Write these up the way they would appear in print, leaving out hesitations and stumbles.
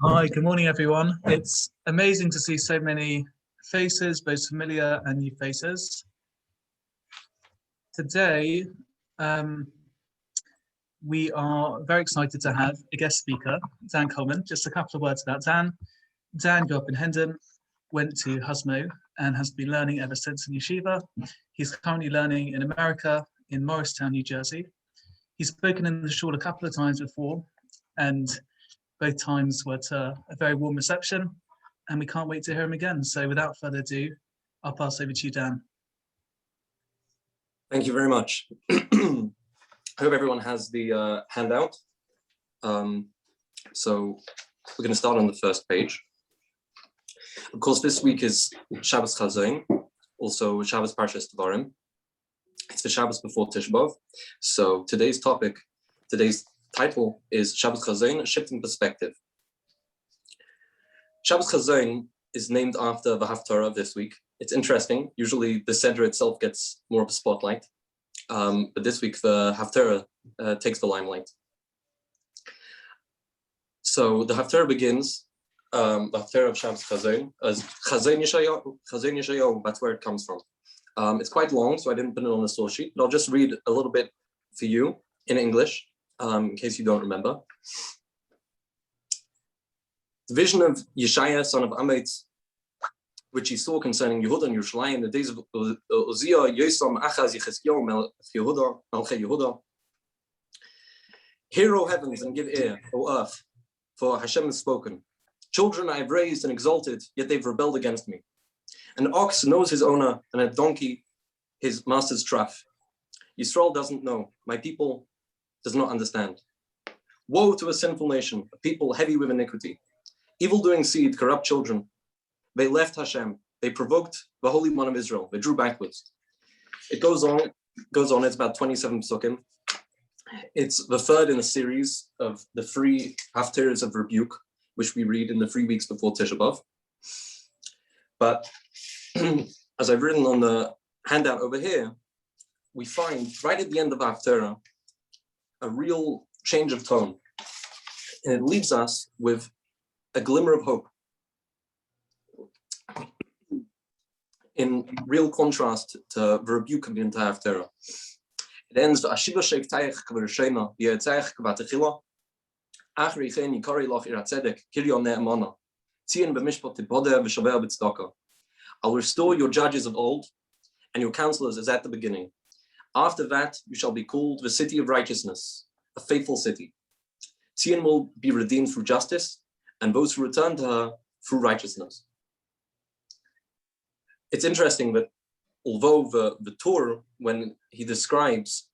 Hi, good morning, everyone. It's amazing to see so many faces, both familiar and new faces. Today, we are very excited to have a guest speaker, Dan Coleman. Just a couple of words about Dan. Dan grew up in Hendon, went to Husmo, and has been learning ever since in yeshiva. He's currently learning in America, in Morristown, New Jersey. He's spoken in the shul a couple of times before, and both times were to a very warm reception, and we can't wait to hear him again. So without further ado, I'll pass over to you, Dan. Thank you very much. I hope everyone has the handout. So we're going to start on the first page. Of course, this week is Shabbat Chazon, also Shabbat Parshas Devarim. It's the Shabbat before Tisha B'Av. So today's title is Shabbat Chazon, a shifting perspective. Shabbat Chazon is named after the Haftarah this week. It's interesting. Usually the Seder itself gets more of a spotlight. But this week the Haftarah takes the limelight. So the Haftarah begins, the Haftarah of Shabbat Chazon, as Chazon Yeshayahu, that's where it comes from. It's quite long, so I didn't put it on the source sheet, but I'll just read a little bit for you in English, in case you don't remember. The vision of Yeshaya, son of Amitz, which he saw concerning Yehuda and Yerushalayim in the days of Uzziah, Yosam, Achaz, Yechezkiel, Melech Yehuda. Hear, O heavens, and give ear, O earth, for Hashem has spoken. Children I have raised and exalted, yet they've rebelled against me. An ox knows his owner, and a donkey his master's trough. Yisrael doesn't know. My people does not understand. Woe to a sinful nation, a people heavy with iniquity. Evil-doing seed, corrupt children. They left Hashem. They provoked the Holy One of Israel. They drew backwards. It goes on. It's about 27 psukim. It's the third in a series of the 3 haftarahs of rebuke, which we read in the 3 weeks before Tisha B'Av. But as I've written on the handout over here, we find right at the end of Haftarah a real change of tone. And it leaves us with a glimmer of hope. In real contrast to the rebuke of the entire Haftarah. It ends with Ashiva Sheikh Tayech Kvarashena, Yetzach Kvatachila, Achri Cheni Kari Loch Iratzedek, Kiryon Ne'emana, Tzion B'mishpat Tibodeh V'shaveh B'tzedakah. I'll restore your judges of old, and your counselors as at the beginning. After that, you shall be called the city of righteousness, a faithful city. Tzion will be redeemed through justice, and those who return to her through righteousness. It's interesting that although the Torah, when he describes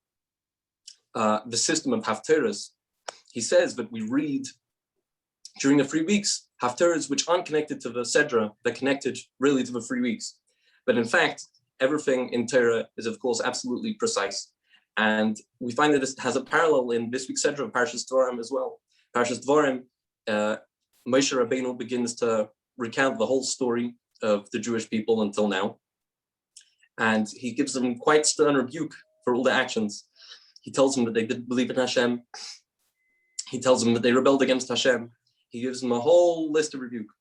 the system of haftarahs, he says that we read during the 3 weeks haftarahs which aren't connected to the Sedra, they're connected really to the 3 weeks. But in fact, everything in Torah is of course absolutely precise. And we find that this has a parallel in this week's Sedra of Parshas Devarim as well. Parshas Devarim, Moshe Rabbeinu begins to recount the whole story of the Jewish people until now. And he gives them quite stern rebuke for all their actions. He tells them that they didn't believe in Hashem. He tells them that they rebelled against Hashem. He gives them a whole list of rebuke.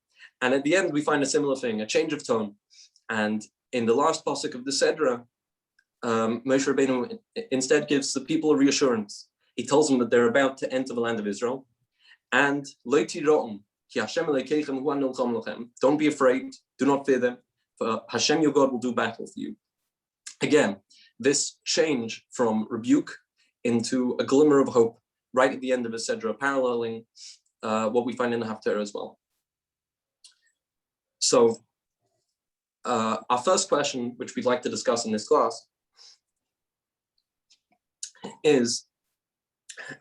And at the end, we find a similar thing, a change of tone. And in the last pasuk of the Sedra, Moshe Rabbeinu instead gives the people a reassurance. He tells them that they're about to enter the land of Israel. And don't be afraid, do not fear them, for Hashem your God will do battle for you. Again, this change from rebuke into a glimmer of hope right at the end of the Sedra, paralleling what we find in the Haftarah as well. So our first question, which we'd like to discuss in this class, is,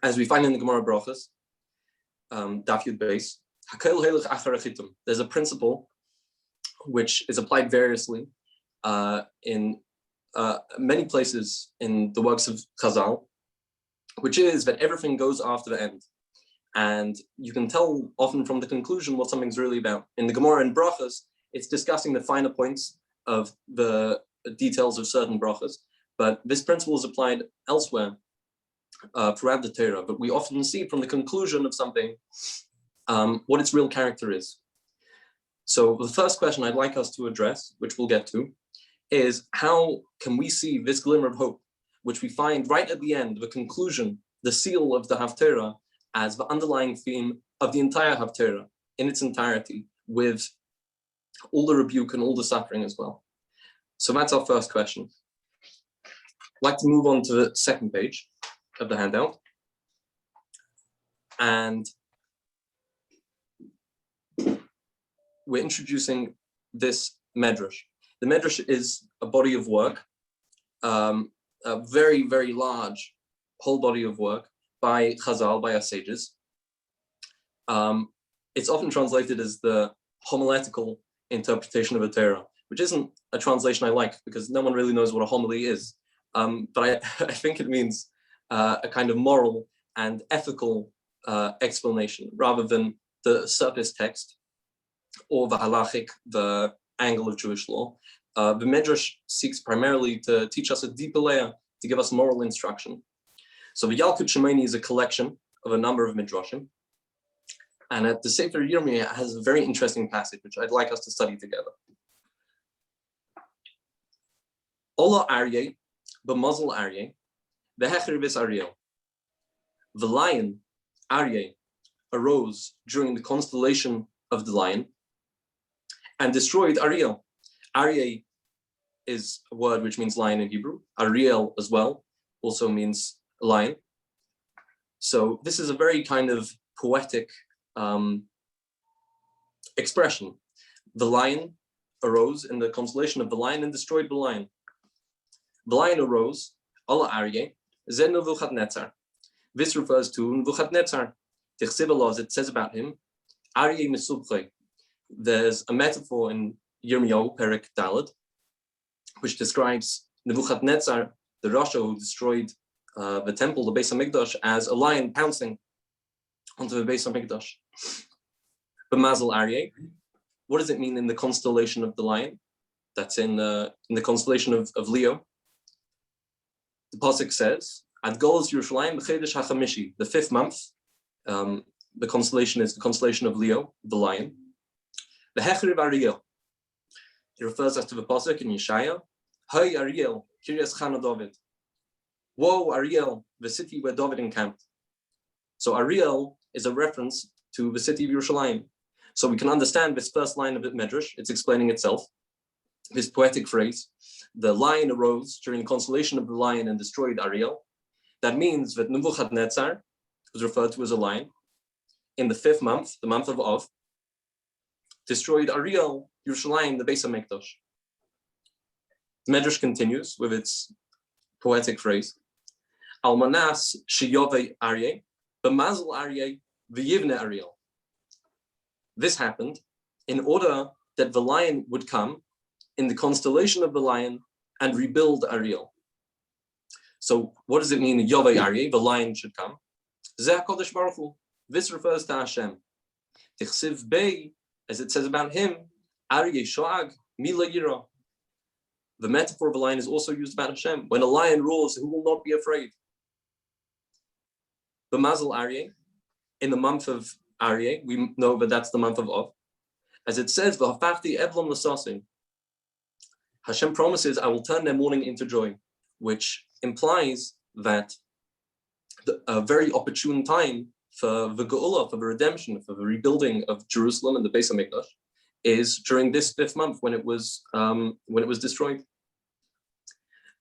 as we find in the Gemara Brachos, Daf Yud Beis, there's a principle which is applied variously in many places in the works of Chazal, which is that everything goes after the end. And you can tell often from the conclusion what something's really about. In the Gemara and Brachos, it's discussing the finer points of the details of certain brachos, but this principle is applied elsewhere throughout the Torah. But we often see from the conclusion of something what its real character is. So the first question I'd like us to address, which we'll get to, is how can we see this glimmer of hope, which we find right at the end, the conclusion, the seal of the Haftarah, as the underlying theme of the entire Haftarah in its entirety, with all the rebuke and all the suffering as well. So that's our first question. I'd like to move on to the second page of the handout. And we're introducing this medrash. The medrash is a body of work, a very, very large whole body of work by Chazal, by our sages. It's often translated as the homiletical interpretation of a Torah, which isn't a translation I like because no one really knows what a homily is. But I think it means a kind of moral and ethical explanation rather than the surface text or the halachic, the angle of Jewish law. The Medrash seeks primarily to teach us a deeper layer, to give us moral instruction. So the Yalkut Shemoni is a collection of a number of Midrashim. And at the Sefer Yirmiyah has a very interesting passage, which I'd like us to study together. Ola Aryeh, b'mazel Aryeh, v'hechervis Ariel. The lion, Aryeh, arose during the constellation of the lion and destroyed Ariel. Aryeh is a word which means lion in Hebrew. Ariel as well also means lion. So this is a very kind of poetic expression. The lion arose in the constellation of the lion and destroyed the lion. The lion arose, Allah Aryeh, Zen Nebuchadnezzar. This refers to Nebuchadnezzar. It says about him, Aryeh Mesubche. There's a metaphor in Yirmiyahu, Perek Daled, which describes Nebuchadnezzar, the Rasha who destroyed the temple, the Beis HaMikdash, as a lion pouncing onto the Beis HaMikdash. B'mazel Aryeh. What does it mean in the constellation of the lion? That's in the constellation of Leo. The pasuk says, "Ad Golos Yerushalayim b'chedesh hachamishi." The 5th month. The constellation is the constellation of Leo, the lion. The Hechriv Ariel. It refers us to the pasuk in Yeshaya. Hey Ariel, Kiryas Chana David. Woe Ariel, the city where David encamped. So Ariel is a reference to the city of Yerushalayim. So we can understand this first line of the Medrash. It's explaining itself. This poetic phrase, the lion arose during the constellation of the lion and destroyed Ariel. That means that Nebuchadnezzar was referred to as a lion in the 5th month, the month of Av, destroyed Ariel, Yerushalayim, the Beis HaMikdash. The Medrash continues with its poetic phrase, Almanas sheyove Aryeh, b'mazel Aryeh, v'yivne Ariel. This happened in order that the lion would come in the constellation of the lion and rebuild Ariel. So what does it mean, Yove Aryeh, the lion should come? Zeh HaKadosh Baruch Hu. This refers to Hashem. Tichsiv Bey, as it says about him, Aryeh Shoag, Mila Yira. The metaphor of a lion is also used about Hashem. When a lion roars, who will not be afraid? B'mazel Aryeh, in the month of Aryeh, we know that that's the month of Av. As it says, V'hafachti Evlom l'sasim. Hashem promises, I will turn their mourning into joy, which implies that a very opportune time for the Geula, for the redemption, for the rebuilding of Jerusalem and the Beis HaMikdash is during this 5th month when it was destroyed.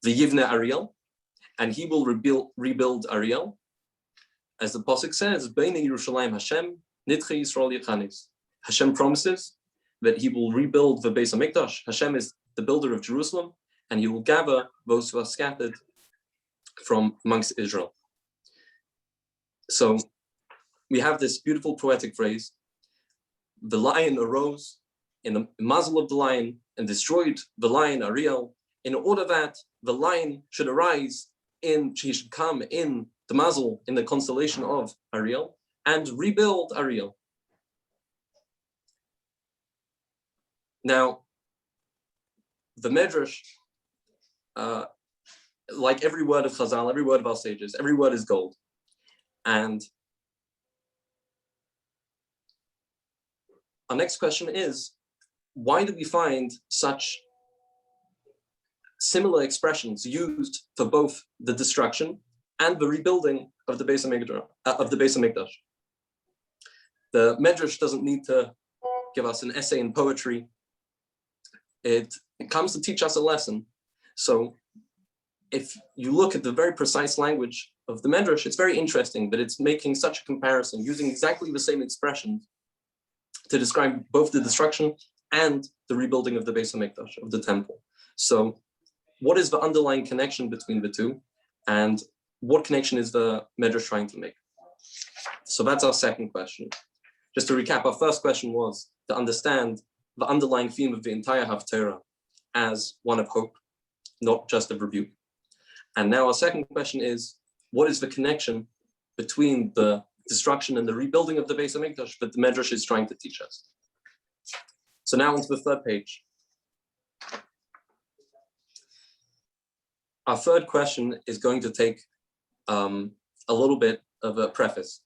The Yivne Ariel, and he will rebuild Ariel, as the pasuk says, Beine Yerushalayim Hashem Nidche Yisrael Yechanis. Hashem promises that he will rebuild the Beis HaMikdash. Hashem is the builder of Jerusalem, and he will gather those who are scattered from amongst Israel. So we have this beautiful poetic phrase, the lion arose in the muzzle of the lion and destroyed the lion Ariel, in order that the lion should arise he should come in the muzzle, in the constellation of Ariel, and rebuild Ariel. Now, the Medrash, like every word of Chazal, every word of our sages, every word is gold. And our next question is, why do we find such similar expressions used for both the destruction and the rebuilding of the Beis Hamikdash? The Medrash doesn't need to give us an essay in poetry. It comes to teach us a lesson. So if you look at the very precise language of the Medrash, it's very interesting that it's making such a comparison, using exactly the same expressions to describe both the destruction and the rebuilding of the Beis Hamikdash, of the temple. So what is the underlying connection between the two, and what connection is the Medrash trying to make? So that's our second question. Just to recap, our first question was to understand the underlying theme of the entire Haftarah as one of hope, not just of rebuke. And now our second question is, what is the connection between the destruction and the rebuilding of the Beis Hamikdash that the Medrash is trying to teach us? So now onto the third page. Our third question is going to take a little bit of a preface.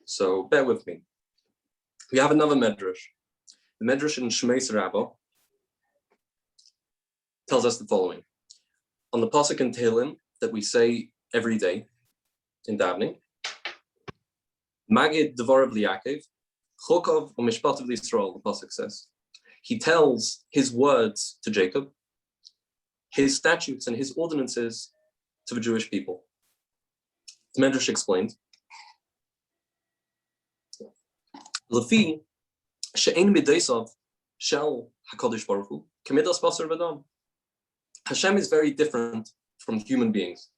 So bear with me. We have another Medrash. The Medrash in Shmeis Rabbah tells us the following. On the Pasuk in Tehillim that we say every day in davening, Magid Devorav Liyakev, Chokov u'Mishpatav Yisrael, the Pasuk says. He tells his words to Jacob, his statutes and his ordinances to the Jewish people. The Medrash explained, Lefi she'ein mideisav shel HaKadosh Baruch Hu k'midas basar v'dam. Hashem is very different from human beings.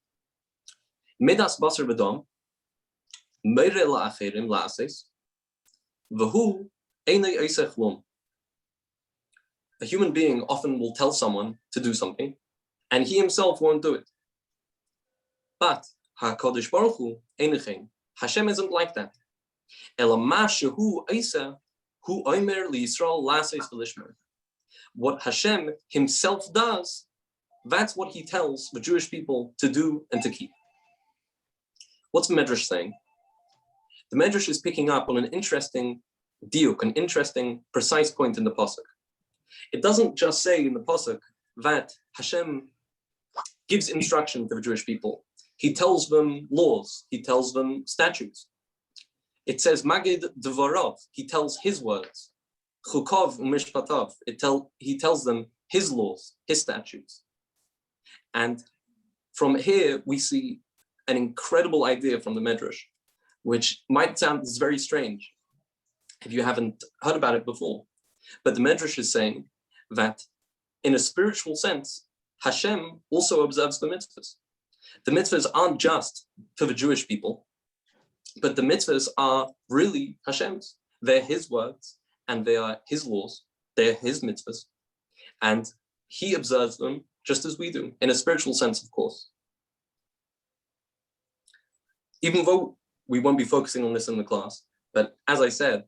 Midas basar v'dam meire la'acherim la'ases v'hu einei eisech lom. A human being often will tell someone to do something, and he himself won't do it. But HaKadosh Baruch Hu einechem. Hashem isn't like that. What Hashem himself does, that's what he tells the Jewish people to do and to keep. What's the Medrash saying? The Medrash is picking up on an interesting diuk, an interesting precise point in the Pasuk. It doesn't just say in the Pasuk that Hashem gives instruction to the Jewish people. He tells them laws, he tells them statutes. It says Magid Devorav, he tells his words. Chukov u'Mishpatav, he tells them his laws, his statutes. And from here we see an incredible idea from the Medrash, which might sound very strange if you haven't heard about it before. But the Medrash is saying that in a spiritual sense, Hashem also observes the mitzvahs. The mitzvahs aren't just for the Jewish people, but the mitzvahs are really Hashem's. They're his words and they are his laws. They're his mitzvahs. And he observes them just as we do, in a spiritual sense, of course. Even though we won't be focusing on this in the class, but as I said,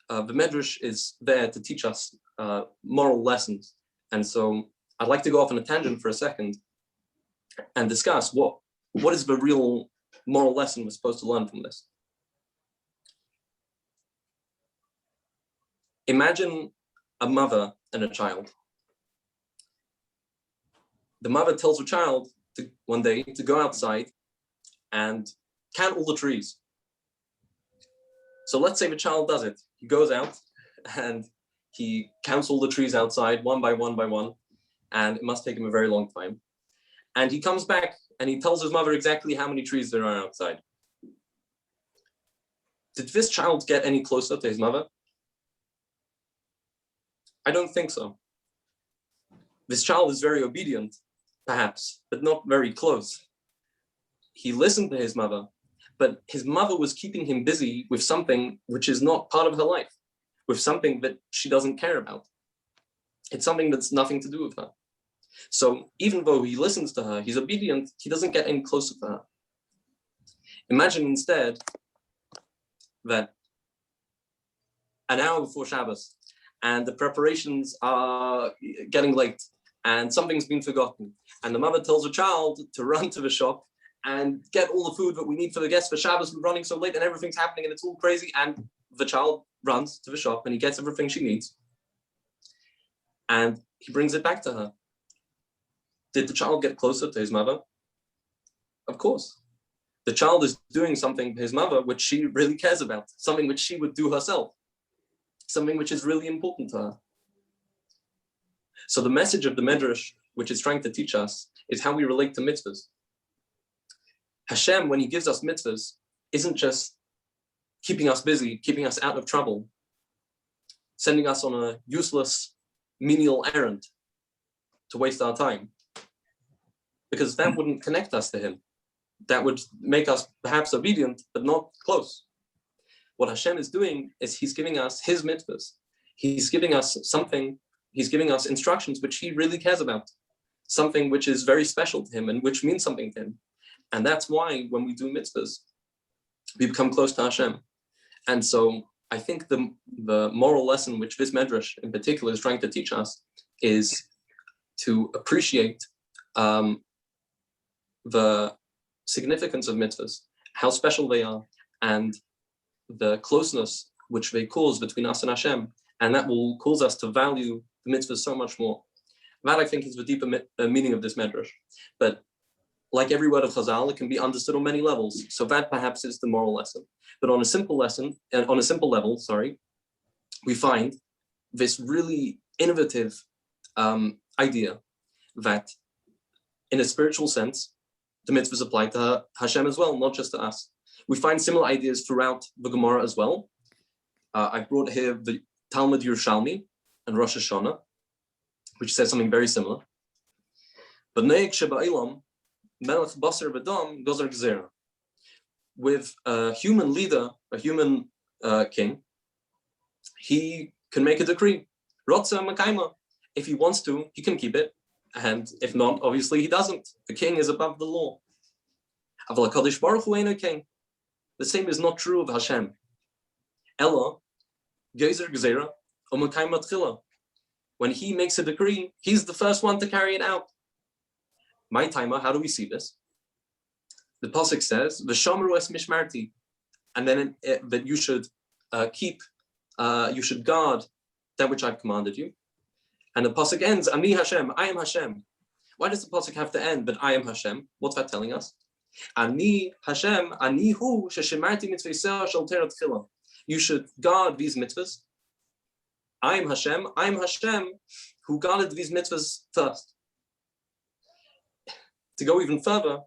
the Medrash is there to teach us moral lessons. And so I'd like to go off on a tangent for a second and discuss what is the real moral lesson we're supposed to learn from this. Imagine a mother and a child. The mother tells her child one day to go outside and count all the trees. So let's say the child does it. He goes out and he counts all the trees outside one by one by one, and it must take him a very long time. And he comes back and he tells his mother exactly how many trees there are outside. Did this child get any closer to his mother? I don't think so. This child is very obedient, perhaps, but not very close. He listened to his mother, but his mother was keeping him busy with something which is not part of her life, with something that she doesn't care about. It's something that's nothing to do with her. So even though he listens to her, he's obedient, he doesn't get any closer to her. Imagine instead that an hour before Shabbos, and the preparations are getting late, and something's been forgotten, and the mother tells her child to run to the shop and get all the food that we need for the guests for Shabbos. We're running so late and everything's happening and it's all crazy, and the child runs to the shop and he gets everything she needs, and he brings it back to her. Did the child get closer to his mother? Of course. The child is doing something to his mother which she really cares about, something which she would do herself, something which is really important to her. So the message of the Medrash, which is trying to teach us, is how we relate to mitzvahs. Hashem, when he gives us mitzvahs, isn't just keeping us busy, keeping us out of trouble, sending us on a useless menial errand to waste our time, because that wouldn't connect us to him. That would make us perhaps obedient, but not close. What Hashem is doing is he's giving us his mitzvahs. He's giving us something, he's giving us instructions which he really cares about, something which is very special to him and which means something to him. And that's why when we do mitzvahs, we become close to Hashem. And so I think the moral lesson which this Medrash in particular is trying to teach us is to appreciate the significance of mitzvahs, how special they are, and the closeness which they cause between us and Hashem, and that will cause us to value the mitzvahs so much more. That, I think, is the deeper meaning of this Medrash. But like every word of Chazal, it can be understood on many levels. So that perhaps is the moral lesson. But on a simple level, we find this really innovative idea that in a spiritual sense, the mitzvahs apply to Hashem as well, not just to us. We find similar ideas throughout the Gemara as well. I brought here the Talmud Yerushalmi and Rosh Hashanah, which says something very similar. But Neik Sheba'ilam, Melech Basar V'Dam, Gozer Gzera. With a human leader, a human king, he can make a decree. Rotza Makaima. If he wants to, he can keep it. And if not, obviously he doesn't. The king is above the law. Aval HaKadosh Baruch Hu Eino king. The same is not true of Hashem. Ella, Gezer Gzera, U'Makaima Tchila. When he makes a decree, he's the first one to carry it out. My timer, how do we see this? The pasuk says, "V'shamru es mishmarti," and then that you should you should guard that which I've commanded you. And the pasuk ends, "Ani Hashem, I am Hashem." Why does the pasuk have to end? But I am Hashem. What's that telling us? Ani Hashem, ani hu sheshemarti mitzvah shel terat tchila. You should guard these mitzvahs. I am Hashem, who guarded these mitzvahs first. To go even further,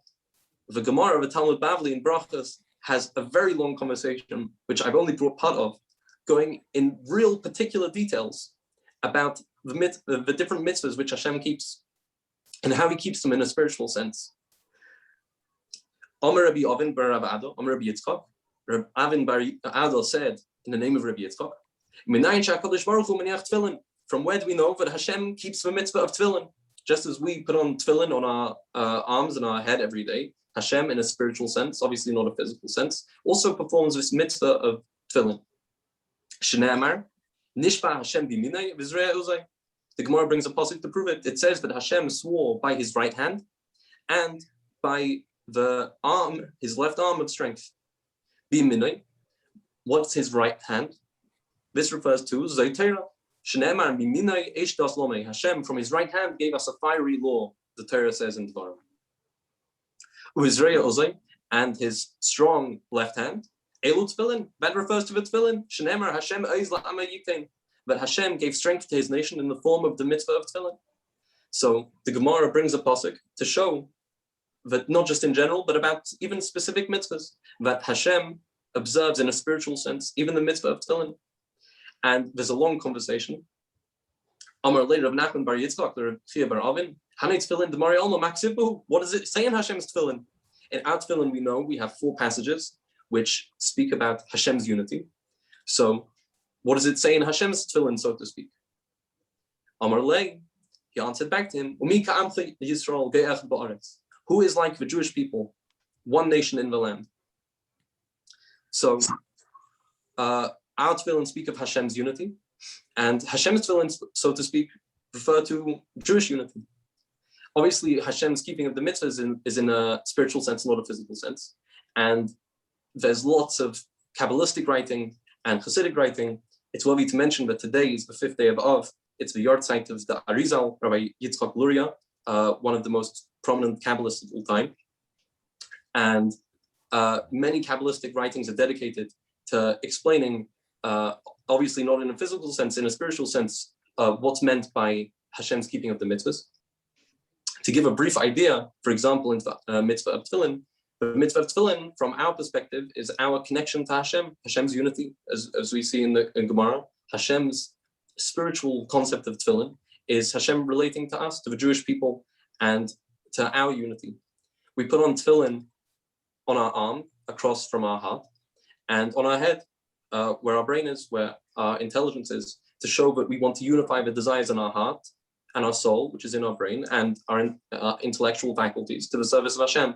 the Gemara of the Talmud Bavli in Brachas has a very long conversation, which I've only brought part of, going in real particular details about the different mitzvahs which Hashem keeps and how he keeps them in a spiritual sense. Omer Rabbi Avin bar Rav Ado, Omer Rabbi Yitzchak, Rabbi Avin bar Ado said in the name of Rabbi Yitzchak, from where do we know that Hashem keeps the mitzvah of tefillin? Just as we put on tefillin on our arms and our head every day, Hashem, in a spiritual sense, obviously not a physical sense, also performs this mitzvah of tefillin. Shneamar, Nishba Hashem biminay v'zrei uzay. The Gemara brings a pasuk to prove it. It says that Hashem swore by his right hand and by the arm, his left arm of strength. Biminay. What's his right hand? This refers to Zaytera. Shneamar biminay eish das lomei. Hashem, from his right hand, gave us a fiery law, the Torah says in Dvarim. Uzreya Ozay, and his strong left hand, Elu Tefillin, that refers to the Tefillin. Shneamar Hashem Eiz La'ama Yitain, that Hashem gave strength to his nation in the form of the mitzvah of Tefillin. So the Gemara brings a pasuk to show that not just in general, but about even specific mitzvahs, that Hashem observes in a spiritual sense, even the mitzvah of Tefillin. And there's a long conversation. Amar later of Nachman bar Yitzchak, the Chia bar Avin, Hanei Tefillin, the Mari Alma Maksibu. What does it say in Hashem's Tefillin? In our Tefillin, we know we have 4 passages which speak about Hashem's unity. So, what does it say in Hashem's Tefillin, so to speak? Amar Lei, he answered back to him, Umi ka'amchi Yisrael ge'ech ba'aretz. Who is like the Jewish people, one nation in the land? So, our Tefillin speak of Hashem's unity, and Hashem's Tefillin, so to speak, refer to Jewish unity. Obviously, Hashem's keeping of the mitzvahs is in a spiritual sense, not a physical sense. And there's lots of Kabbalistic writing and Hasidic writing, it's worthy to mention that today is the 5th day of Av. It's the yahrzeit of the Arizal, Rabbi Yitzchak Luria, one of the most prominent Kabbalists of all time. And many Kabbalistic writings are dedicated to explaining, obviously not in a physical sense, in a spiritual sense, what's meant by Hashem's keeping of the mitzvahs. To give a brief idea, for example, in the mitzvah of tefillin, the mitzvah of tefillin, from our perspective, is our connection to Hashem, Hashem's unity, as we see in Gemara. Hashem's spiritual concept of tefillin is Hashem relating to us, to the Jewish people, and to our unity. We put on tefillin on our arm, across from our heart, and on our head, where our brain is, where our intelligence is, to show that we want to unify the desires in our heart and our soul, which is in our brain, and our intellectual faculties to the service of Hashem.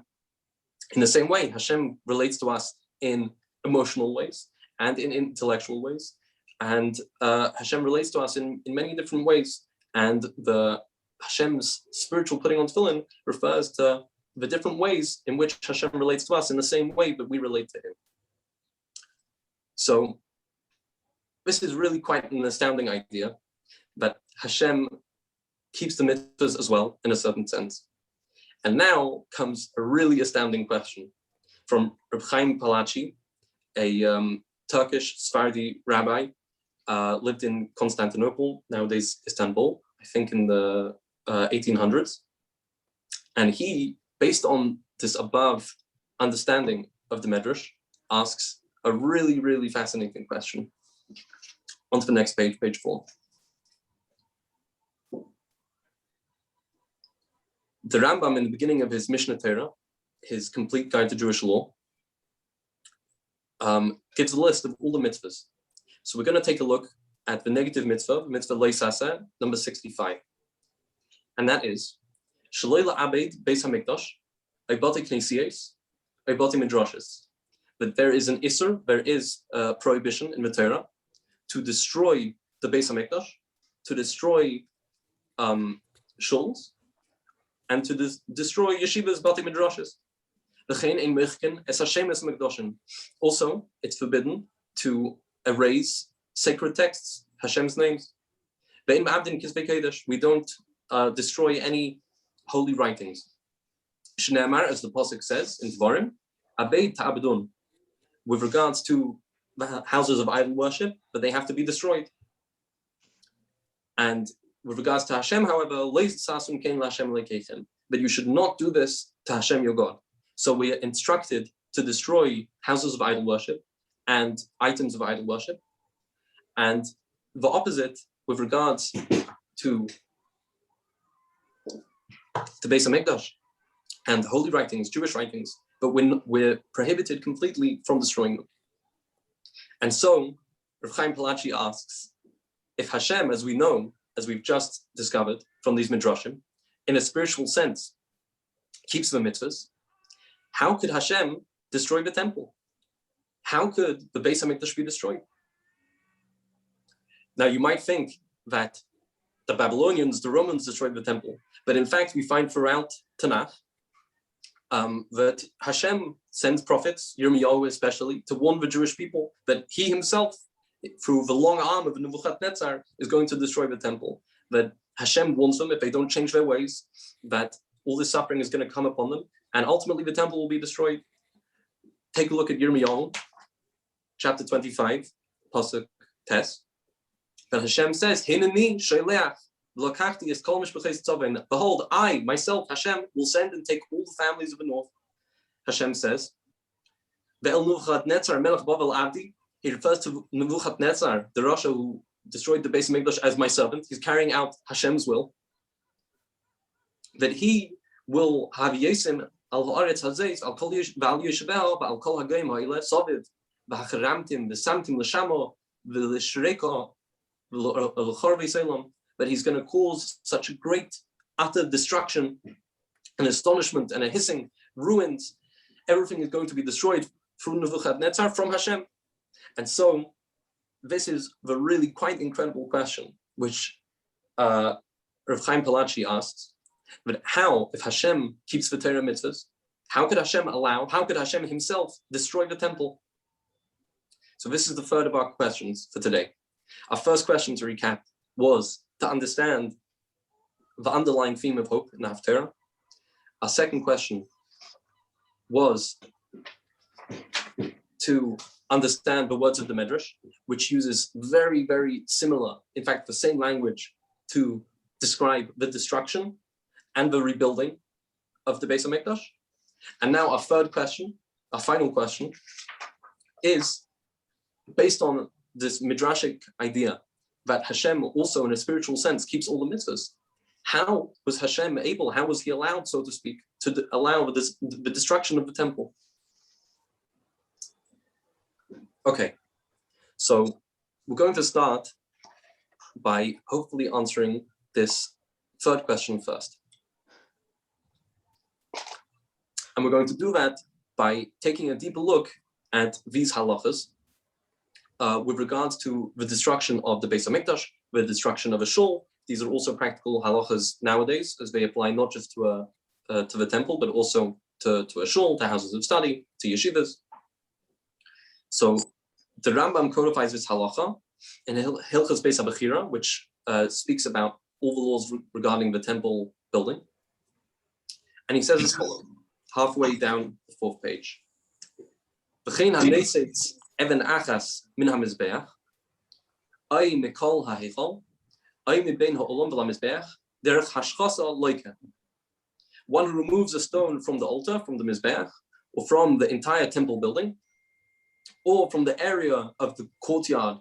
In the same way, Hashem relates to us in emotional ways and in intellectual ways. And Hashem relates to us in many different ways. And the Hashem's spiritual putting on tefillin refers to the different ways in which Hashem relates to us in the same way that we relate to him. So this is really quite an astounding idea, that Hashem keeps the mitzvahs as well, in a certain sense. And now comes a really astounding question from Reb Chaim Palachi, a Turkish Sephardi rabbi, lived in Constantinople, nowadays Istanbul, I think in the 1800s. And he, based on this above understanding of the Medrash, asks a really, really fascinating question. On to the next page, page 4. The Rambam, in the beginning of his Mishnah Torah, his complete guide to Jewish law, gives a list of all the mitzvahs. So we're going to take a look at the negative mitzvah, mitzvah Leisasa, number 65. And that is, Shaloila Abed Beis HaMikdash, Eibati Knesiyos, Eibati Midrashes. That there is an Isser, there is a prohibition in the Torah to destroy the Beis HaMikdash, to destroy shuls, and to destroy yeshivas, bati midrashes. Also, it's forbidden to erase sacred texts, Hashem's names. We don't destroy any holy writings. As the pasuk says in Dvarim, Abei ta'abdun, with regards to the houses of idol worship, that they have to be destroyed. And with regards to Hashem, however, that you should not do this to Hashem your God. So we are instructed to destroy houses of idol worship and items of idol worship. And the opposite with regards to the Beis HaMikdash and holy writings, Jewish writings, but we're prohibited completely from destroying them. And so, Rav Chaim Palachi asks, if Hashem, as we know, as we've just discovered from these midrashim, in a spiritual sense, keeps the mitzvahs, how could Hashem destroy the temple? How could the Beis HaMikdash be destroyed? Now, you might think that the Babylonians, the Romans destroyed the temple, but in fact, we find throughout Tanakh that Hashem sends prophets, Yirmiyahu especially, to warn the Jewish people that he himself, through the long arm of Nebuchadnezzar, is going to destroy the temple. That Hashem warns them if they don't change their ways, that all this suffering is going to come upon them, and ultimately the temple will be destroyed. Take a look at Yirmiyahu, chapter 25, pasuk tes. That Hashem says, "Hineni sheleach v'lakachti es kol mishpachos tzavein." Behold, I myself, Hashem, will send and take all the families of the north. Hashem says, "Ve'el Nebuchadnezzar melech Bavel avdi." He refers to Nebuchadnezzar, the Rasha who destroyed the Beis HaMikdash, as my servant. He's carrying out Hashem's will. That he will have Yesim al ha'aretz hazeh al kol v'al yeshveh v'al kol hagoyim ha'ileh soviv v'hacharamtim v'samtim l'shamo v'lishreka v'l'chor v'yisalem. That he's going to cause such a great utter destruction, an astonishment and a hissing, ruins. Everything is going to be destroyed through Nebuchadnezzar from Hashem. And so this is the really quite incredible question, which Rav Chaim Palachi asks, but how, if Hashem keeps the Torah mitzvahs, how could Hashem himself destroy the temple? So this is the third of our questions for today. Our first question, to recap, was to understand the underlying theme of hope in the Haftarah. Our second question was to understand the words of the Medrash, which uses very, very similar, in fact, the same language to describe the destruction and the rebuilding of the Beis HaMikdash. And now our third question, our final question, is based on this midrashic idea that Hashem also, in a spiritual sense, keeps all the mitzvahs. How was Hashem able, how was he allowed, so to speak, to allow the destruction of the temple? Okay, so we're going to start by hopefully answering this third question first. And we're going to do that by taking a deeper look at these halachas with regards to the destruction of the Beis HaMikdash, the destruction of a shul. These are also practical halachas nowadays, as they apply not just to the temple, but also to a shul, to houses of study, to yeshivas. So the Rambam codifies this halacha in Hilchos Beis HaBechira, which speaks about all the laws regarding the temple building. And he says as follows, halfway down the fourth page. V'chein hanesetz even achas min hamizbeach, ay mikol ha'hechal, ay mibein ha'olam v'lamizbeach, derech hashchasa loike. One who removes a stone from the altar, from the mizbeach, or from the entire temple building, or from the area of the courtyard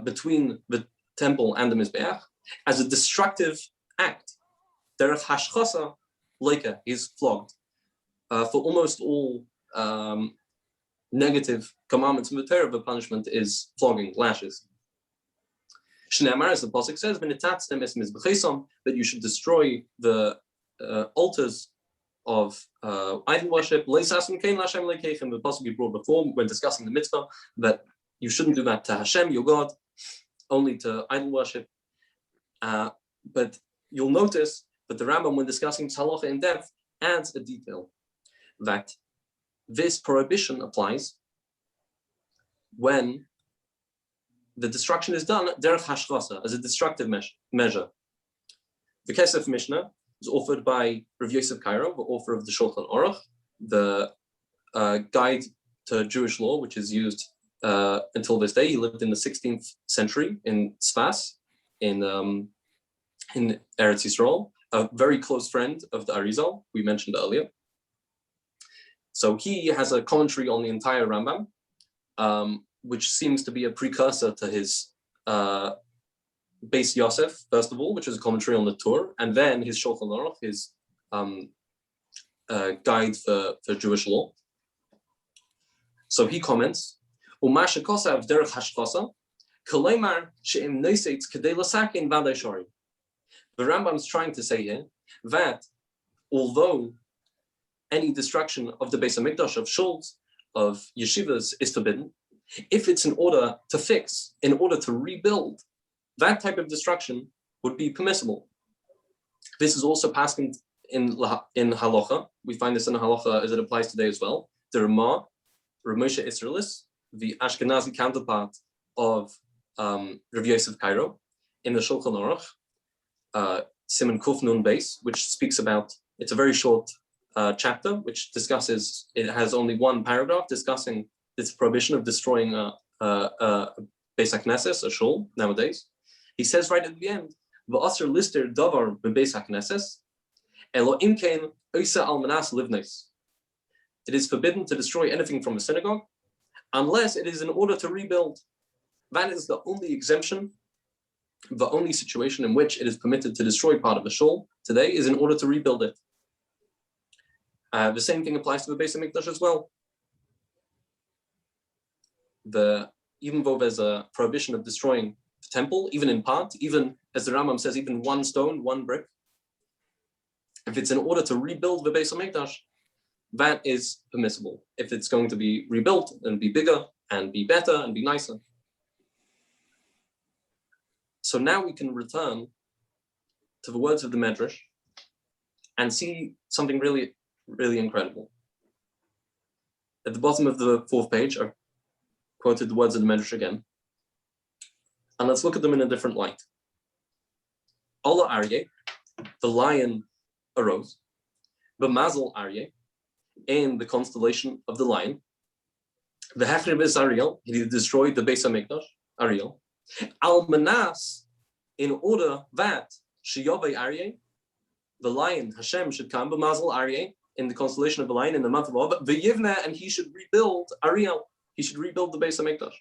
between the temple and the mizbeach, as a destructive act, derech hashchasa loike, is flogged. For almost all negative commandments in the Torah, the punishment is flogging, lashes. Shneimar, as the pasuk says, that you should destroy the altars of idol worship. The pasuk we brought before when discussing the mitzvah, that you shouldn't do that to Hashem, your God, only to idol worship. But you'll notice that the Rambam, when discussing halacha in depth, adds a detail that this prohibition applies when the destruction is done derech hashchasa, as a destructive measure. The Kesef Mishnah was authored by Rav Yosef Cairo, the author of the Shulchan Aruch, the guide to Jewish law, which is used until this day. He lived in the 16th century in Tzfas, in Eretz Yisrael, a very close friend of the Arizal we mentioned earlier. So he has a commentary on the entire Rambam, which seems to be a precursor to his Beis Yosef, first of all, which is a commentary on the Torah, and then his Shulchan Aruch, his guide for Jewish law. So he comments, "Umasha kosav derech hashchasa, kaleimar she'im noiseitz kedei lasakin v'adai shari." The Rambam is trying to say here that although any destruction of the Beis HaMikdash, of shuls, of yeshivas is forbidden, if it's in order to fix, in order to rebuild, that type of destruction would be permissible. This is also passed in halacha. We find this in halacha as it applies today as well. The Ramah, Rav Moshe Israelis, the Ashkenazi counterpart of Rav Yosef Cairo, in the Shulchan Aruch, Siman Kuf Nun Beis, which speaks about, it's a very short chapter, which discusses, it has only one paragraph discussing this prohibition of destroying a Beis HaKnesses, a shul, nowadays. He says right at the end, "V'asr lister davar b'Beis HaKnesses, elo imkein oisa al manas livnes." It is forbidden to destroy anything from a synagogue unless it is in order to rebuild. That is the only exemption, the only situation in which it is permitted to destroy part of a shul today is in order to rebuild it. The same thing applies to the Beis HaMikdash as well. Even though there's a prohibition of destroying the temple, even in part, even as the Rambam says, even one stone, one brick, if it's in order to rebuild the Beis HaMikdash, that is permissible. If it's going to be rebuilt and be bigger and be better and be nicer. So now we can return to the words of the Medrash and see something really, really incredible. At the bottom of the fourth page are quoted the words of the Medrash again. And let's look at them in a different light. Ola Aryeh, the lion arose. B'mazel Aryeh, in the constellation of the lion. V'hechrib is Ariel, he destroyed the Beis HaMikdash, Ariel. Al Manas, in order that Sheyovei Aryeh, the lion, Hashem, should come, B'mazel Aryeh, in the constellation of the lion in the month of Av, V'yivna, and he should rebuild Ariel, he should rebuild the Beis HaMikdash.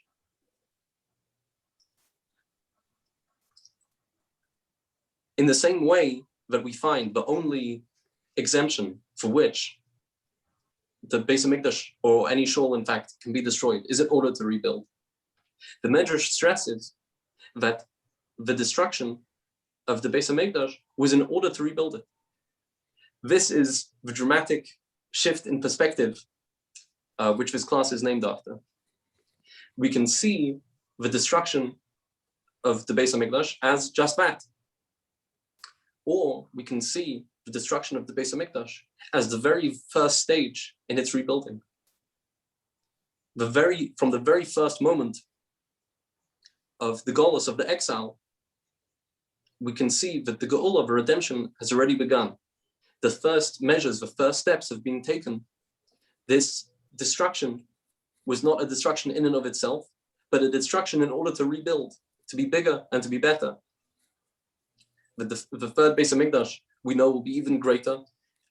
In the same way that we find the only exemption for which the Beis HaMikdash or any shul, in fact, can be destroyed is in order to rebuild. The Medrash stresses that the destruction of the Beis HaMikdash was in order to rebuild it. This is the dramatic shift in perspective, which this class is named after. We can see the destruction of the Beis HaMikdash as just that. Or we can see the destruction of the Beis HaMikdash as the very first stage in its rebuilding. From the very first moment of the Golus, of the exile, we can see that the Geula of redemption has already begun. The first measures, the first steps have been taken. This destruction was not a destruction in and of itself, but a destruction in order to rebuild, to be bigger and to be better. That the third Beis HaMikdash we know will be even greater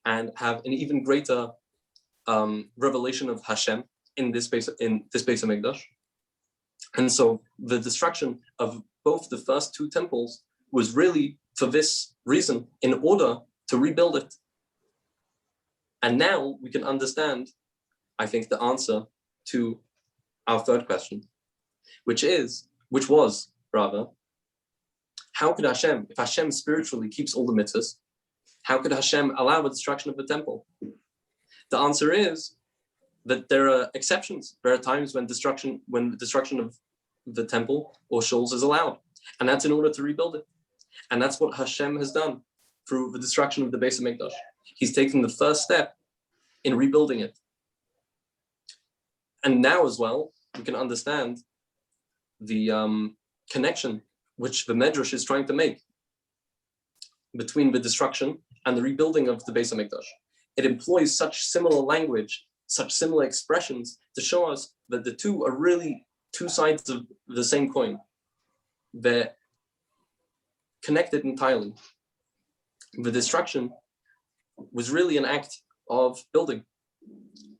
and have an even greater revelation of Hashem in this Beis HaMikdash. And so the destruction of both the first two temples was really for this reason, in order to rebuild it. And now we can understand, I think, the answer to our third question, which was how could Hashem, if Hashem spiritually keeps all the mitzvahs, how could Hashem allow the destruction of the temple? The answer is that there are exceptions. There are times when the destruction of the temple or shuls is allowed, and that's in order to rebuild it. And that's what Hashem has done through the destruction of the Beis HaMikdash. He's taken the first step in rebuilding it. And now as well, we can understand the connection which the Medrash is trying to make between the destruction and the rebuilding of the Beis HaMikdash. It employs such similar language, such similar expressions to show us that the two are really two sides of the same coin. They're connected entirely. The destruction was really an act of building,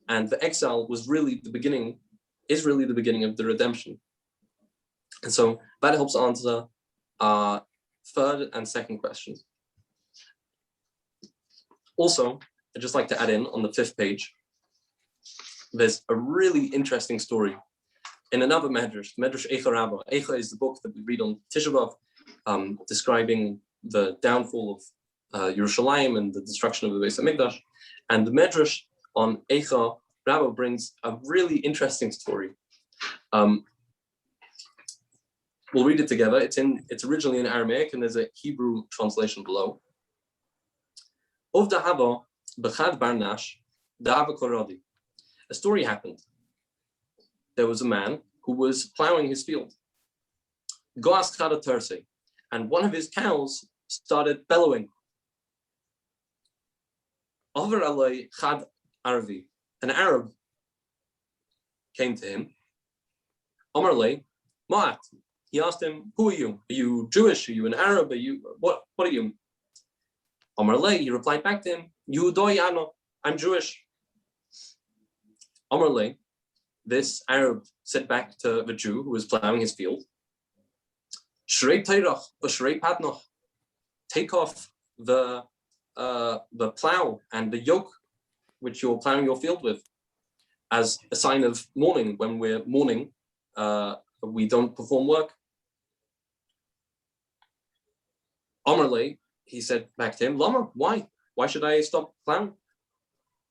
and the exile is really the beginning of the redemption. And so that helps answer our third and second questions. Also, I'd just like to add in on the 5th page, there's a really interesting story in another Medrash, Medrash Eicha Rabbah. Eicha is the book that we read on Tisha B'Av, describing the downfall of Yerushalayim and the destruction of the Beis HaMikdash. And the Medrash on Eicha Rabbah brings a really interesting story. We'll read it together. It's originally in Aramaic, and there's a Hebrew translation below. Of the Hava Bechad Barnash, Da'ava Korodi. A story happened. There was a man who was plowing his field. Goas Chada Terse, and one of his cows started bellowing. Over Alay Chad Arvi, an Arab came to him. Omar Lay, Ma'at. He asked him, who are you? Are you Jewish? Are you an Arab? Are you what are you? Omar Lay, he replied back to him, Yehudoy Ano, I'm Jewish. Omar Lay, this Arab said back to the Jew who was plowing his field, Shrei Teirach, Shrei Padnoch, take off the plow and the yoke which you're plowing your field with, as a sign of mourning. When we're mourning, we don't perform work. Amar Lay, he said back to him, Lama, why? Why should I stop plowing?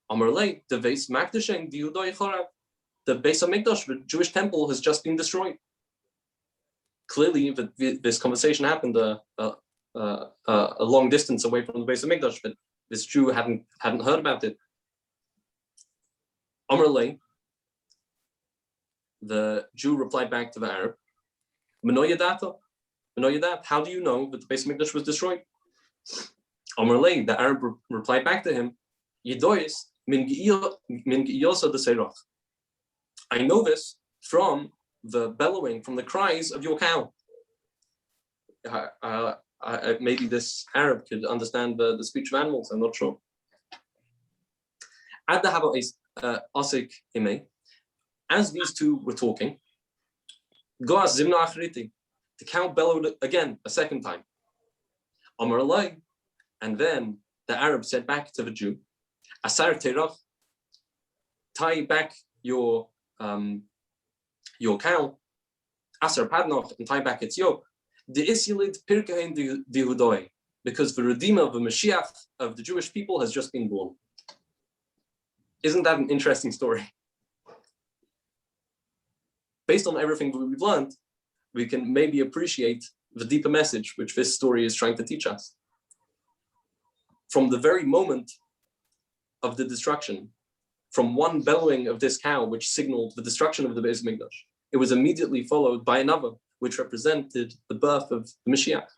Amar Lay, the Beis Makdasheng Diudoi Chorav, the Beis HaMikdash, the Jewish temple, has just been destroyed. Clearly, this conversation happened a long distance away from the Beis HaMikdash, but this Jew hadn't heard about it. Amar Lay, the Jew replied back to the Arab, "Meno yadata? Meno yadat? How do you know that the Beis Hamikdash was destroyed?" Amar lei, the Arab replied back to him, "Yedois min ge'iyosa deseirach." I know this from the bellowing, from the cries of your cow. Maybe this Arab could understand the speech of animals, I'm not sure. As these two were talking, the cow bellowed again, a second time. Amar alai, and then the Arab said back to the Jew, Asar terach, tie back your cow, Asar padnoch, and tie back its yoke. The Isilid pirkain dihudoi, because the Redeemer of the Mashiach of the Jewish people has just been born. Isn't that an interesting story? Based on everything that we've learned, we can maybe appreciate the deeper message which this story is trying to teach us. From the very moment of the destruction, from one bellowing of this cow which signaled the destruction of the Beis Hamikdash, it was immediately followed by another which represented the birth of the Mashiach.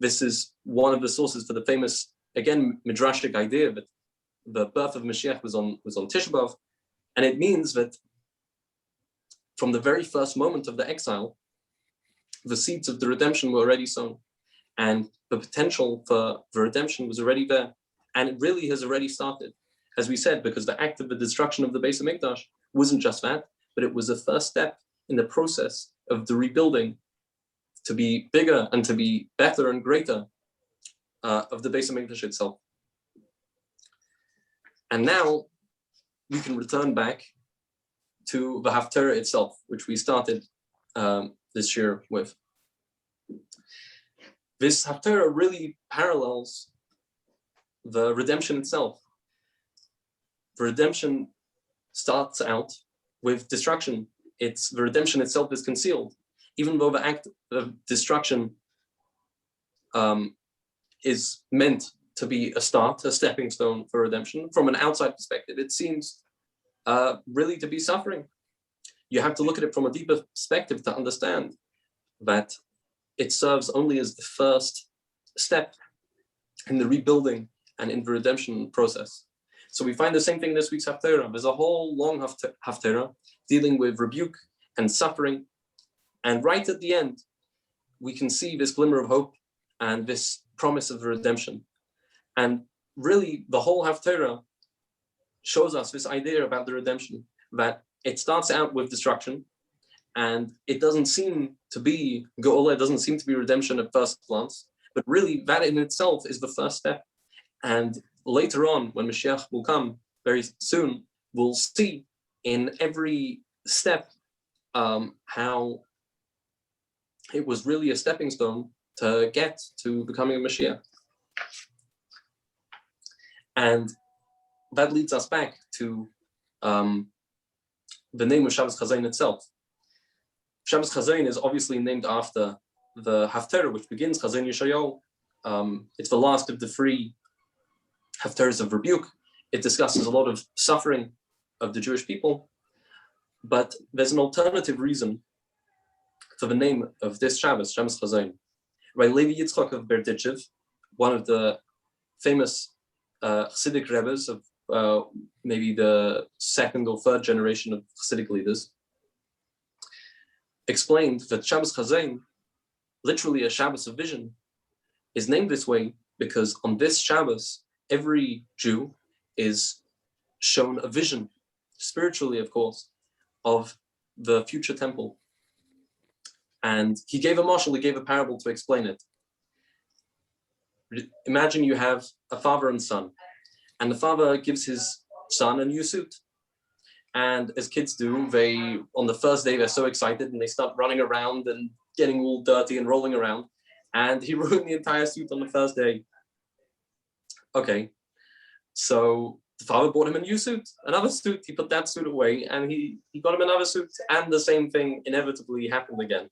This is one of the sources for the famous, again, midrashic idea that the birth of Mashiach was on Tisha B'Av, and it means that from the very first moment of the exile, the seeds of the redemption were already sown, and the potential for the redemption was already there, and it really has already started. As we said, because the act of the destruction of the Beis Hamikdash wasn't just that, but it was the first step in the process of the rebuilding to be bigger and to be better and greater of the Beis Hamikdash itself. And now we can return back to the Haftarah itself, which we started this year with. This Haftarah really parallels the redemption itself. The redemption starts out with destruction. The redemption itself is concealed, even though the act of destruction is meant to be a start, a stepping stone for redemption. From an outside perspective, it seems really to be suffering. You have to look at it from a deeper perspective to understand that it serves only as the first step in the rebuilding and in the redemption process. So we find the same thing in this week's Haftarah. There's a whole long Haftarah dealing with rebuke and suffering. And right at the end, we can see this glimmer of hope and this promise of redemption. And really, the whole Haftarah shows us this idea about the redemption, that it starts out with destruction, and it doesn't seem to be Geolah, it doesn't seem to be redemption at first glance, but really that in itself is the first step. And later on, when Mashiach will come very soon, we'll see in every step how it was really a stepping stone to get to becoming a Mashiach. And that leads us back to the name of Shabbos Chazon itself. Shabbos Chazon is obviously named after the Haftarah, which begins Chazon Yeshayahu. It's the last of the 3 Haftarahs of rebuke. It discusses a lot of suffering of the Jewish people, but there's an alternative reason for the name of this Shabbos, Shabbos Chazon. By Levi Yitzchak of Berditchev, one of the famous Chassidic Rebbes of maybe the 2nd or 3rd generation of Chassidic leaders, explained that Shabbos Chazon, literally a Shabbos of vision, is named this way because on this Shabbos, every Jew is shown a vision, spiritually, of course, of the future temple. And he gave a mashal, he gave a parable to explain it. Imagine you have a father and son, and the father gives his son a new suit. And as kids do, on the first day, they're so excited and they start running around and getting all dirty and rolling around. And he ruined the entire suit on the first day. Okay, so the father bought him a new suit, another suit. He put that suit away and he got him another suit, and the same thing inevitably happened again.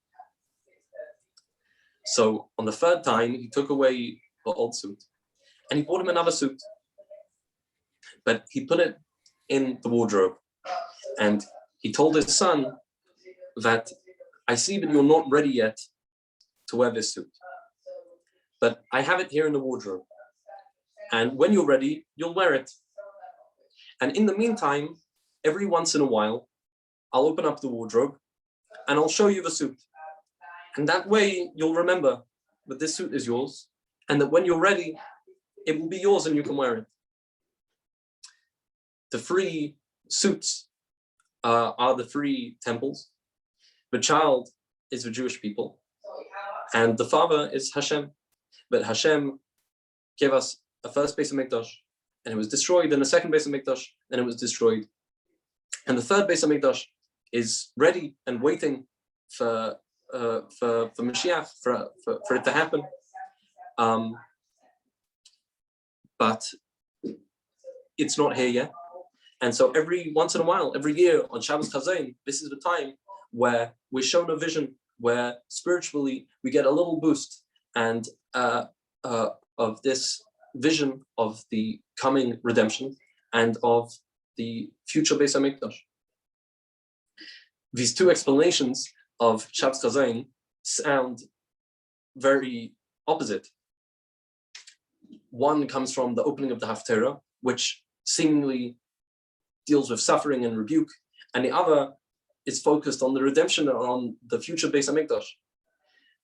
So on the 3rd time, he took away the old suit and he bought him another suit, but he put it in the wardrobe, and he told his son, that I see that you're not ready yet to wear this suit, but I have it here in the wardrobe. And when you're ready, you'll wear it. And in the meantime, every once in a while, I'll open up the wardrobe and I'll show you the suit. And that way you'll remember that this suit is yours, and that when you're ready, it will be yours and you can wear it. The three suits are the three temples. The child is the Jewish people, and the father is Hashem. But Hashem gave us a first Beis HaMikdash, and it was destroyed, and a second Beis HaMikdash, and it was destroyed. And the third Beis HaMikdash is ready and waiting for Mashiach, for it to happen. But it's not here yet. And so every once in a while, every year on Shabbat Chazon, this is the time where we're shown a vision, where spiritually we get a little boost and of this vision of the coming redemption and of the future Beis HaMikdash. These two explanations of Shabbat Chazon sound very opposite. One comes from the opening of the Haftarah, which seemingly deals with suffering and rebuke, and the other is focused on the redemption and on the future Beis HaMikdash.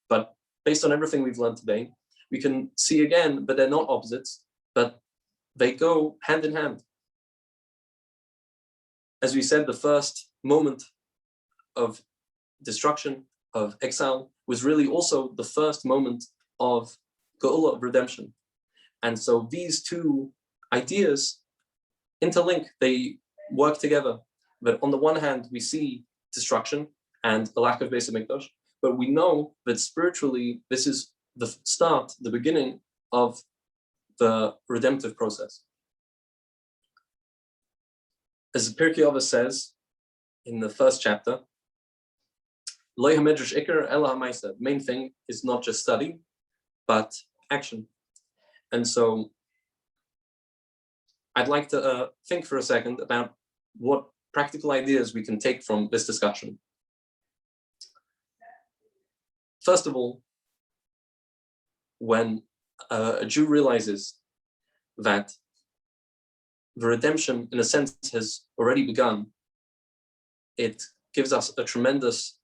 But based on everything we've learned today, we can see again that they're not opposites, but they go hand in hand. As we said, the first moment of destruction, of exile, was really also the first moment of Geula, of redemption. And so these two ideas interlink, they work together. But on the one hand, we see destruction and a lack of Beis HaMikdash, but we know that spiritually, this is the start, the beginning of the redemptive process. As Pirkei Avos says in the first chapter, Lo hamedrash ikar ela hamaisa. Main thing is not just study, but action. And so I'd like to think for a second about what practical ideas we can take from this discussion. First of all, when a Jew realizes that the redemption, in a sense, has already begun, it gives us a tremendous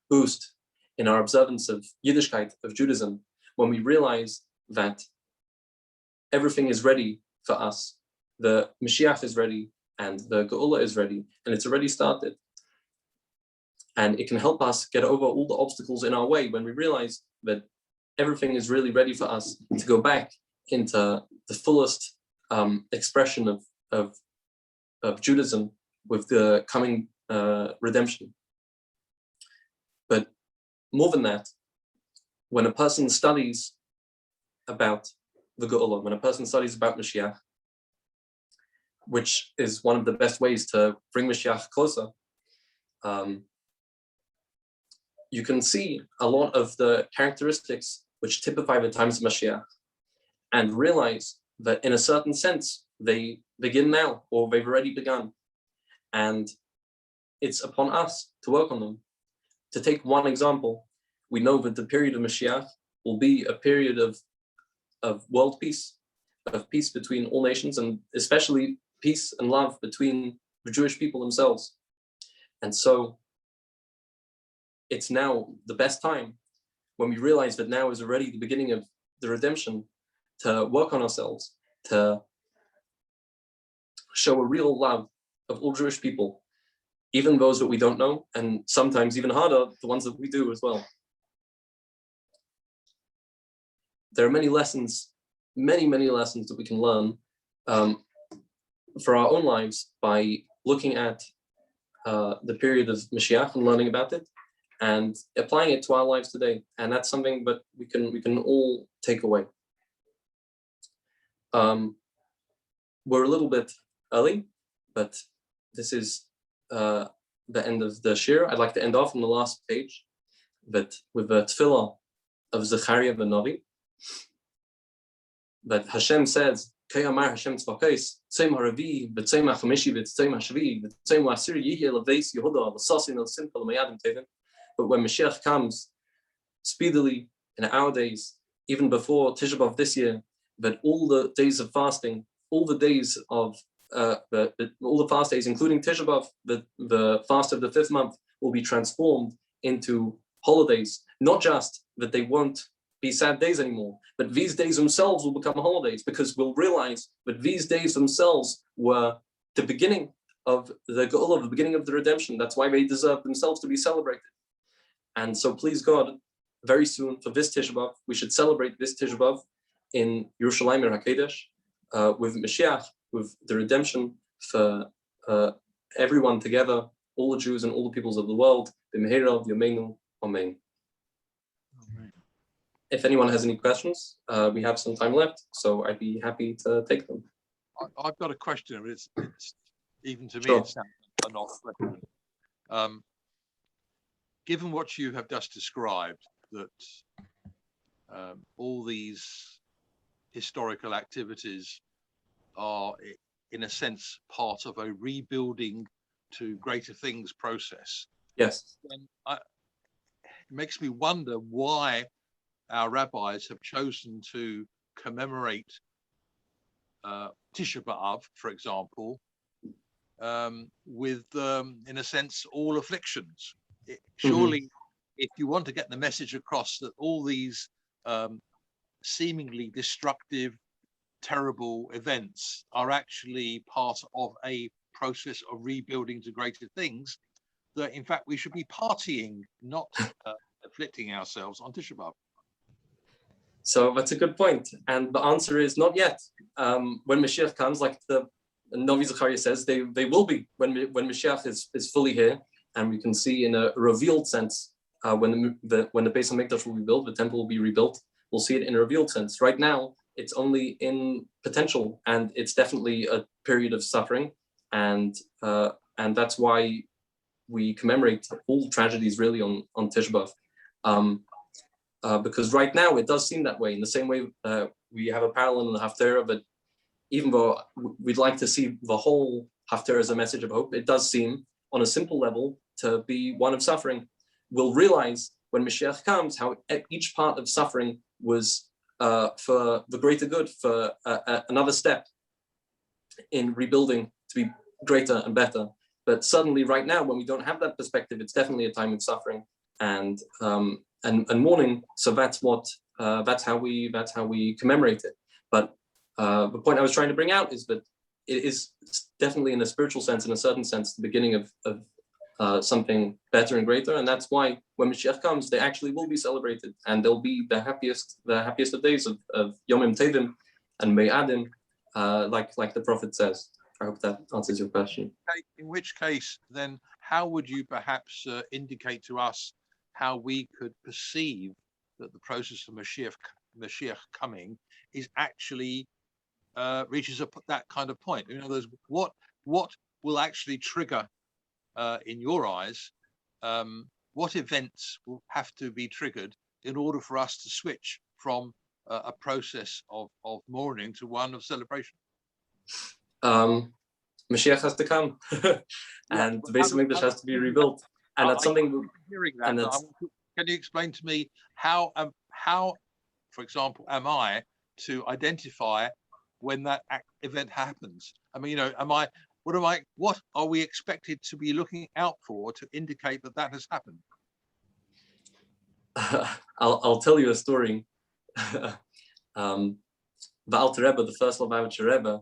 boost in our observance of Yiddishkeit, of Judaism, when we realize that everything is ready for us. The Mashiach is ready, and the Geula is ready, and it's already started. And it can help us get over all the obstacles in our way when we realize that everything is really ready for us to go back into the fullest expression of Judaism with the coming redemption. But more than that, when a person studies about the Geula, when a person studies about Mashiach, which is one of the best ways to bring Mashiach closer, you can see a lot of the characteristics which typify the times of Mashiach, and realize that in a certain sense, they begin now, or they've already begun. And it's upon us to work on them. To take one example, we know that the period of Mashiach will be a period of world peace, of peace between all nations, and especially peace and love between the Jewish people themselves. And so it's now the best time, when we realize that now is already the beginning of the redemption, to work on ourselves, to show a real love of all Jewish people, even those that we don't know, and sometimes even harder, the ones that we do as well. There are many lessons, many lessons that we can learn for our own lives by looking at the period of Mashiach and learning about it and applying it to our lives today. And that's something that we can all take away. We're a little bit early, but this is the end of the shir. I'd like to end off on the last page, but with the tefillah of Zechariah the Navi, that Hashem says Kayamar Hashem Tzvakos, Tzem Haravi, B'Tzem HaChamishi, B'Tzem HaShavi, B'Tzem HaAsir, Yihye L'Veis Yehuda, L'Sasin L'Simcha L'Mayadim Tevin. But when Mashiach comes speedily in our days, even before Tisha B'Av this year, that all the days of fasting, all the days of all the fast days, including Tisha B'Av, the fast of the 5th month, will be transformed into holidays. Not just that they won't be sad days anymore, but these days themselves will become holidays, because we'll realize that these days themselves were the beginning of the Geula, the beginning of the redemption. That's why they deserve themselves to be celebrated. And so please God, very soon for this Tisha B'Av, we should celebrate this Tisha B'Av in Yerushalayim HaKodesh, with Mashiach, with the redemption for everyone together, all the Jews and all the peoples of the world. B'mehera v'yameinu, amen. If anyone has any questions, we have some time left, so I'd be happy to take them. I've got a question. It's even to me, Sure. It sounds an odd question. Given what you have just described, that all these historical activities are, in a sense, part of a rebuilding to greater things process. Yes. Then it makes me wonder why our rabbis have chosen to commemorate Tisha B'Av, for example, with, in a sense, all afflictions. Surely, if you want to get the message across that all these seemingly destructive, terrible events are actually part of a process of rebuilding to greater things, that in fact we should be partying, not afflicting ourselves on Tisha B'Av. So that's a good point. And the answer is not yet. When Mashiach comes, like the Novi Zechariah says, they will be when Mashiach is fully here, and we can see in a revealed sense when the Beis HaMikdash will be built, the temple will be rebuilt. We'll see it in a revealed sense. Right now, it's only in potential, and it's definitely a period of suffering, and that's why we commemorate all tragedies really on Tisha B'Av. Because right now it does seem that way. In the same way, we have a parallel in the Haftarah, but even though we'd like to see the whole Haftarah as a message of hope, it does seem, on a simple level, to be one of suffering. We'll realize when Mashiach comes how each part of suffering was for the greater good, for another step in rebuilding to be greater and better. But suddenly, right now, when we don't have that perspective, it's definitely a time of suffering and mourning. So that's how we commemorate it. But the point I was trying to bring out is that it is definitely, in a spiritual sense, in a certain sense, the beginning of something better and greater. And that's why when Mashiach comes, they actually will be celebrated, and they'll be the happiest of days of Yomim Tevim and Me'adim, like the prophet says. I hope that answers your question. In which case, then, how would you perhaps indicate to us how we could perceive that the process of Mashiach coming is actually reaches that kind of point? In other words, what will actually trigger, in your eyes, what events will have to be triggered in order for us to switch from a process of mourning to one of celebration? Mashiach has to come, and the Beis HaMikdash has to be rebuilt, and that's something. Hearing that, can you explain to me how, for example, am I to identify when that event happens? I mean, what are we expected to be looking out for to indicate that has happened? I'll tell you a story. The Alter Rebbe, the first Lubavitcher Rebbe,